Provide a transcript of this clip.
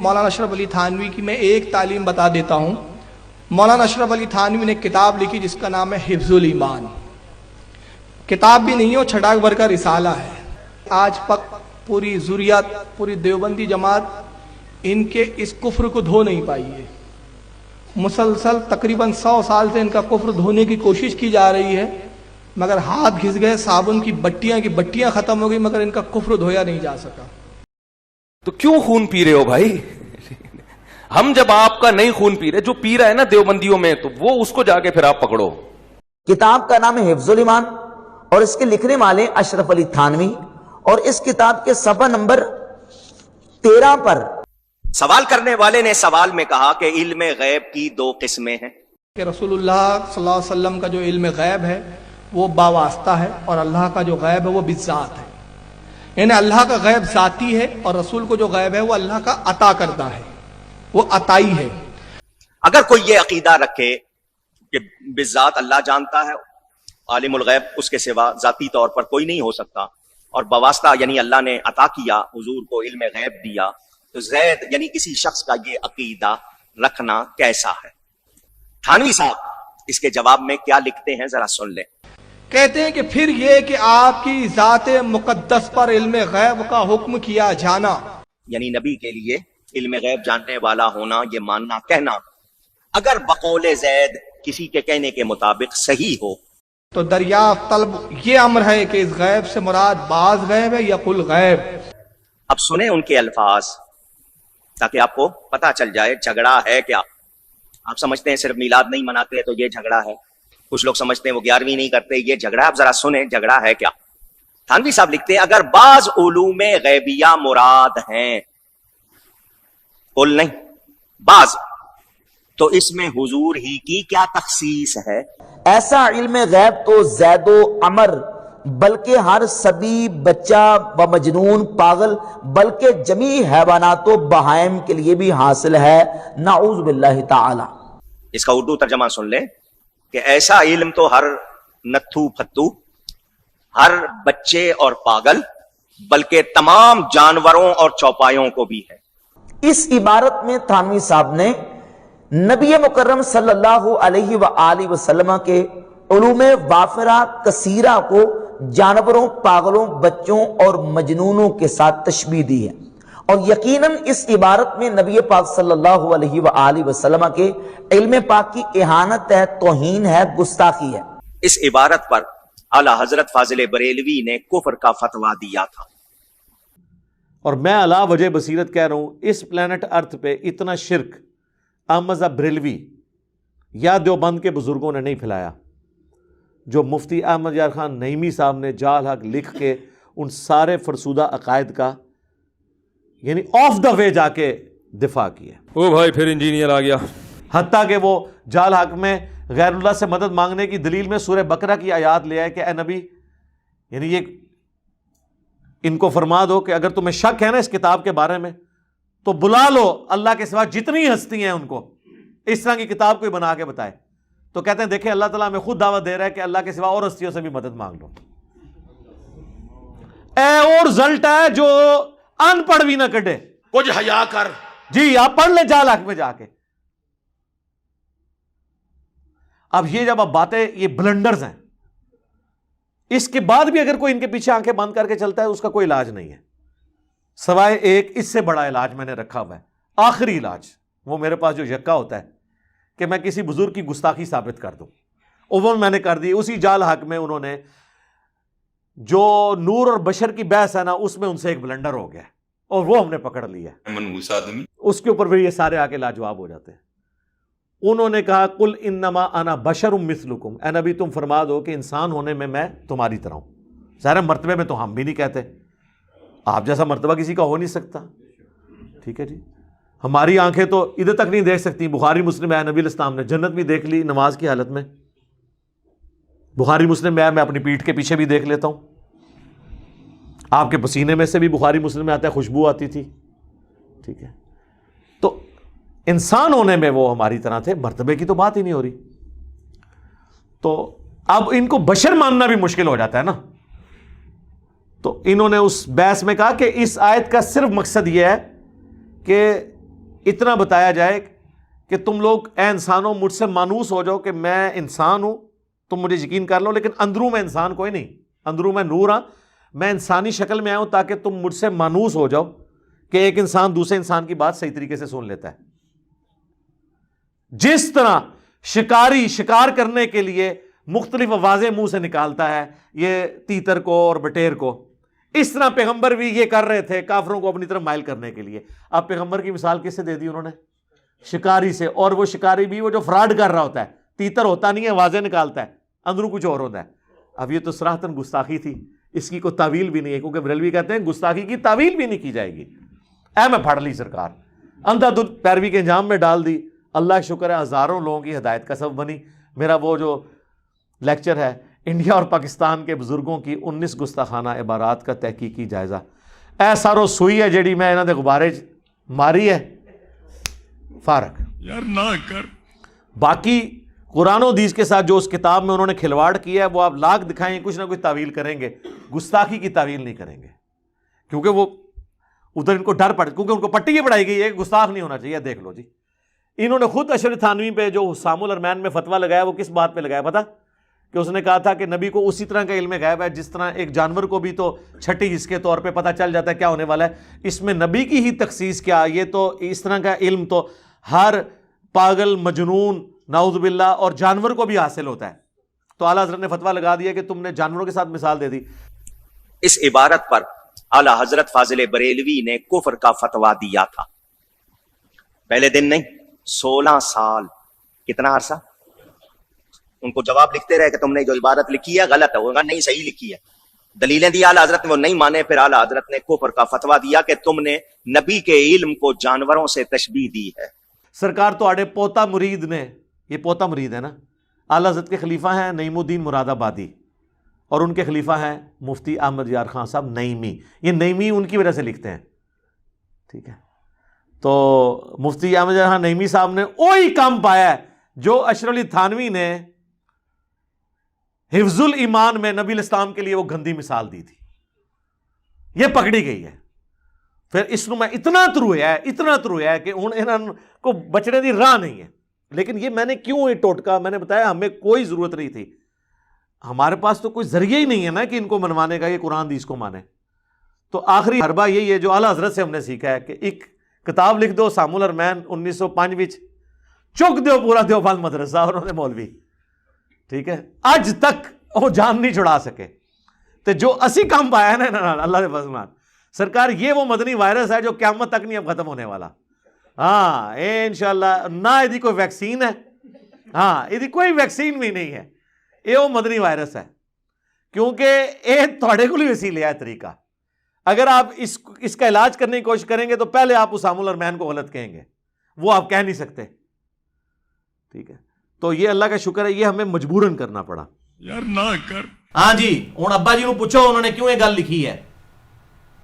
مولانا اشرف علی تھانوی کی میں ایک تعلیم بتا دیتا ہوں. مولانا اشرف علی تھانوی نے ایک کتاب لکھی جس کا نام ہے حفظ الایمان. کتاب بھی نہیں ہے، وہ چھٹاک بھر کا رسالہ ہے. آج تک پوری ذریات، پوری دیوبندی جماعت ان کے اس کفر کو دھو نہیں پائی ہے. مسلسل تقریباً 100 سال سے ان کا کفر دھونے کی کوشش کی جا رہی ہے، مگر ہاتھ گھس گئے، صابن کی بٹیاں ختم ہو گئی، مگر ان کا کفر دھویا نہیں جا سکا. تو کیوں خون پی رہے ہو بھائی؟ ہم جب آپ کا نہیں خون پی رہے، جو پی رہا ہے نا دیوبندیوں میں، تو وہ اس کو جا کے پھر آپ پکڑو. کتاب کا نام ہے حفظ الایمان اور اس کے لکھنے والے اشرف علی تھانوی، اور اس کتاب کے صفحہ نمبر 13 پر سوال کرنے والے نے سوال میں کہا کہ علم غیب کی 2 قسمیں ہیں. کہ رسول اللہ صلی اللہ علیہ وسلم کا جو علم غیب ہے وہ باواسطہ ہے، اور اللہ کا جو غیب ہے وہ بذات ہے. یعنی اللہ کا غیب ذاتی ہے، اور رسول کو جو غیب ہے وہ اللہ کا عطا کردہ ہے، وہ عطائی ہے. اگر کوئی یہ عقیدہ رکھے کہ بذات اللہ جانتا ہے، عالم الغیب اس کے سوا ذاتی طور پر کوئی نہیں ہو سکتا، اور بواسطہ یعنی اللہ نے عطا کیا، حضور کو علم غیب دیا، تو زید یعنی کسی شخص کا یہ عقیدہ رکھنا کیسا ہے؟ تھانوی صاحب اس کے جواب میں کیا لکھتے ہیں ذرا سن لیں. کہتے ہیں کہ پھر یہ کہ آپ کی ذات مقدس پر علم غیب کا حکم کیا جانا، یعنی نبی کے لیے علم غیب جاننے والا ہونا، یہ ماننا کہنا، اگر بقول زید کسی کے کہنے کے مطابق صحیح ہو تو دریافت طلب یہ امر ہے کہ اس غیب سے مراد بعض غیب ہے یا کل غیب. اب سنیں ان کے الفاظ تاکہ آپ کو پتا چل جائے جھگڑا ہے کیا. آپ سمجھتے ہیں صرف میلاد نہیں مناتے تو یہ جھگڑا ہے، کچھ لوگ سمجھتے ہیں وہ 11ویں نہیں کرتے، یہ جھگڑا ہے. اب ذرا سنیں جھگڑا ہے کیا. تھانوی صاحب لکھتے ہیں اگر بعض علوم غیبیہ مراد ہیں، کل نہیں بعض، تو اس میں حضور ہی کی کیا تخصیص ہے؟ ایسا علم غیب تو زید و عمر بلکہ ہر صبی، بچہ و مجنون، پاگل، بلکہ جمیع حیوانات و بہائم کے لیے بھی حاصل ہے، نعوذ باللہ تعالی. اس کا اردو ترجمہ سن لیں کہ ایسا علم تو ہر نتھو پھتو، ہر بچے اور پاگل، بلکہ تمام جانوروں اور چوپایوں کو بھی ہے. اس عبارت میں تھانوی صاحب نے نبی مکرم صلی اللہ علیہ وآلہ وسلم کے علوم وافرہ کثیرہ کو جانوروں، پاگلوں، بچوں اور مجنونوں کے ساتھ تشبیہ دی ہے، اور یقیناً اس عبارت میں نبی پاک صلی اللہ علیہ وآلہ وسلم کے علم پاک کی اہانت ہے، توہین ہے، گستاخی ہے. اس عبارت پر اعلی حضرت فاضل بریلوی نے کفر کا فتویٰ دیا تھا. اور میں علا وجہ بصیرت کہہ رہا ہوں، اس پلانٹ ارتھ پہ اتنا شرک احمد بریلوی یا دیوبند کے بزرگوں نے نہیں پھیلایا، جو مفتی احمد یار خان نعیمی صاحب نے جال حق لکھ کے ان سارے فرسودہ عقائد کا یعنی آف دا وے جا کے دفاع کیا. او بھائی پھر انجینئر آ گیا. حتیٰ کہ وہ جال حق میں غیر اللہ سے مدد مانگنے کی دلیل میں سورہ بقرہ کی آیات لے آئے کہ اے نبی، یعنی یہ ان کو فرما دو کہ اگر تمہیں شک ہے نا اس کتاب کے بارے میں تو بلا لو اللہ کے سوا جتنی ہستی ہیں ان کو، اس طرح کی کتاب کوئی بنا کے بتائے. تو کہتے ہیں دیکھیں اللہ تعالیٰ ہمیں خود دعوت دے رہا ہے کہ اللہ کے سوا اور ہستیوں سے بھی مدد مانگ لو. اور رزلٹ ہے جو ان پڑھ بھی نہ کٹے. کچھ حیا کر، جی آپ پڑھ لیں جال حق میں جا کے. اب یہ جب اب باتیں یہ بلنڈرز ہیں، اس کے بعد بھی اگر کوئی ان کے پیچھے آنکھیں بند کر کے چلتا ہے اس کا کوئی علاج نہیں ہے سوائے ایک اس سے بڑا علاج میں نے رکھا ہوا ہے، آخری علاج. وہ میرے پاس جو یکا ہوتا ہے کہ میں کسی بزرگ کی گستاخی ثابت کر دوں، وہ میں نے کر دی. اسی جال حق میں انہوں نے جو نور اور بشر کی بحث ہے نا، اس میں ان سے ایک بلنڈر ہو گیا اور وہ ہم نے پکڑ لیا. اس کے اوپر پھر یہ سارے آ کے لاجواب ہو جاتے ہیں. انہوں نے کہا قل انما انا بشر مثلکم، اے نبی تم فرما دو کہ انسان ہونے میں تمہاری طرح ہوں. ظاہر مرتبے میں تو ہم بھی نہیں کہتے، آپ جیسا مرتبہ کسی کا ہو نہیں سکتا. ٹھیک ہے جی، ہماری آنکھیں تو ادھر تک نہیں دیکھ سکتی. بخاری مسلم ہے نبی علیہ السلام نے جنت بھی دیکھ لی نماز کی حالت میں. بخاری مسلم میں اپنی پیٹھ کے پیچھے بھی دیکھ لیتا ہوں. آپ کے پسینے میں سے بھی بخاری مسلم میں آتا ہے خوشبو آتی تھی. ٹھیک ہے، تو انسان ہونے میں وہ ہماری طرح تھے، مرتبے کی تو بات ہی نہیں ہو رہی. تو اب ان کو بشر ماننا بھی مشکل ہو جاتا ہے نا. تو انہوں نے اس بحث میں کہا کہ اس آیت کا صرف مقصد یہ ہے کہ اتنا بتایا جائے کہ تم لوگ اے انسانوں مجھ سے مانوس ہو جاؤ کہ میں انسان ہوں، تم مجھے یقین کر لو، لیکن اندروں میں انسان کوئی نہیں، اندروں میں نور ہاں، میں انسانی شکل میں آؤں تاکہ تم مجھ سے مانوس ہو جاؤ کہ ایک انسان دوسرے انسان کی بات صحیح طریقے سے سن لیتا ہے۔ جس طرح شکاری شکار کرنے کے لیے مختلف آوازیں منہ سے نکالتا ہے، یہ تیتر کو اور بٹیر کو، اس طرح پیغمبر بھی یہ کر رہے تھے کافروں کو اپنی طرف مائل کرنے کے لیے۔ اب پیغمبر کی مثال کس سے دے دی انہوں نے؟ شکاری سے، اور وہ شکاری بھی وہ جو فراڈ کر رہا ہوتا ہے، تیتر ہوتا نہیں ہے، آوازیں نکالتا ہے، اندروں کچھ اور ہوتا ہے۔ اب یہ تو صراحتاً گستاخی تھی، اس کی کوئی تعویل بھی نہیں ہے، کیونکہ بریلوی کہتے ہیں گستاخی کی تعویل بھی نہیں کی جائے گی۔ اے میں پھڑ لی سرکار، اندھا دھند پیروی کے انجام میں ڈال دی، اللہ کا شکر ہے ہزاروں لوگوں کی ہدایت کا سبب بنی۔ میرا وہ جو لیکچر ہے انڈیا اور پاکستان کے بزرگوں کی 19 گستاخانہ عبارات کا تحقیقی جائزہ، اے سارو سوئی ہے جیڑی میں انہاں دے غبارے ماری ہے، فارغ یار نہ کر۔ باقی قرآن و حدیث کے ساتھ جو اس کتاب میں انہوں نے کھلواڑ کیا ہے وہ آپ لاکھ دکھائیں، کچھ نہ کچھ تعویل کریں گے، گستاخی کی تعویل نہیں کریں گے، کیونکہ وہ ادھر ان کو ڈر پڑ، کیونکہ ان کو پٹی یہ پڑھائی گئی ہے کہ گستاخ نہیں ہونا چاہیے۔ دیکھ لو جی، انہوں نے خود اشرف تھانوی پہ جو حسام الرحمن میں فتویٰ لگایا وہ کس بات پہ لگایا پتہ؟ کہ اس نے کہا تھا کہ نبی کو اسی طرح کا علم غیب ہے جس طرح ایک جانور کو بھی تو چھٹی حص کے طور پہ پتہ چل جاتا ہے کیا ہونے والا ہے، اس میں نبی کی ہی تخصیص کیا، یہ تو اس طرح کا علم تو ہر پاگل مجنون نعوذ باللہ اور جانور کو بھی حاصل ہوتا ہے۔ تو اعلیٰ حضرت نے فتویٰ لگا دیا کہ تم نے جانوروں کے ساتھ مثال دے دی۔ اس عبارت پر اعلیٰ حضرت فاضل بریلوی نے کفر کا فتویٰ دیا تھا، پہلے دن نہیں، 16 سال، کتنا عرصہ ان کو جواب لکھتے رہے کہ تم نے جو عبارت لکھی ہے غلط ہے، وہ کہا نہیں صحیح لکھی ہے، دلیلیں دی اعلیٰ حضرت نے، وہ نہیں مانے، پھر اعلیٰ حضرت نے کفر کا فتویٰ دیا کہ تم نے نبی کے علم کو جانوروں سے تشبیہ دی ہے۔ سرکار تو آڑے پوتا مرید نے، یہ پوتا مرید ہے نا، اعلیٰ حضرت کے خلیفہ ہیں نعیم الدین مراد آبادی، اور ان کے خلیفہ ہیں مفتی احمد یار خان صاحب نعیمی، یہ نعیمی ان کی وجہ سے لکھتے ہیں، ٹھیک ہے؟ تو مفتی احمد یار خان نعیمی صاحب نے وہی کام پایا ہے جو اشرف علی تھانوی نے حفظ الایمان میں نبی الاسلام کے لیے وہ گندی مثال دی تھی، یہ پکڑی گئی ہے۔ پھر اس میں اتنا ترویا ہے کہ انہوں کو بچنے دی راہ نہیں ہے۔ لیکن یہ میں نے کیوں یہ ٹوٹکا، میں نے بتایا ہمیں کوئی ضرورت نہیں تھی، ہمارے پاس تو کوئی ذریعہ ہی نہیں ہے نا کہ ان کو منوانے کا، یہ قرآن حدیث کو مانے۔ تو آخری حربہ یہی ہے جو اعلیٰ حضرت سے ہم نے سیکھا ہے کہ ایک کتاب لکھ دو حسام الرحمن 1905 وچ، چک دیو پورا دیوبند مدرسہ اور انہوں نے مولوی، ٹھیک ہے، اج تک وہ جان نہیں چھڑا سکے۔ تو جو اسی کام پایا ہے نا اللہ کے فضل سرکار، یہ وہ مدنی وائرس ہے جو قیامت تک نہیں اب ختم ہونے والا۔ ہاں انشاءاللہ نہ یہ کوئی ویکسین ہے، ہاں یہ کوئی ویکسین بھی نہیں ہے، یہ وہ مدنی وائرس ہے، کیونکہ یہ تھوڑے کو ہی وسیلے ہے طریقہ۔ اگر آپ اس کا علاج کرنے کی کوشش کریں گے تو پہلے آپ حسام الرحمن کو غلط کہیں گے، وہ آپ کہہ نہیں سکتے، ٹھیک ہے؟ تو یہ اللہ کا شکر ہے یہ ہمیں مجبوراً کرنا پڑا۔ یار نہ کر۔ ہاں جی، ہوں ابا جی کو پوچھو انہوں نے کیوں یہ گل لکھی ہے۔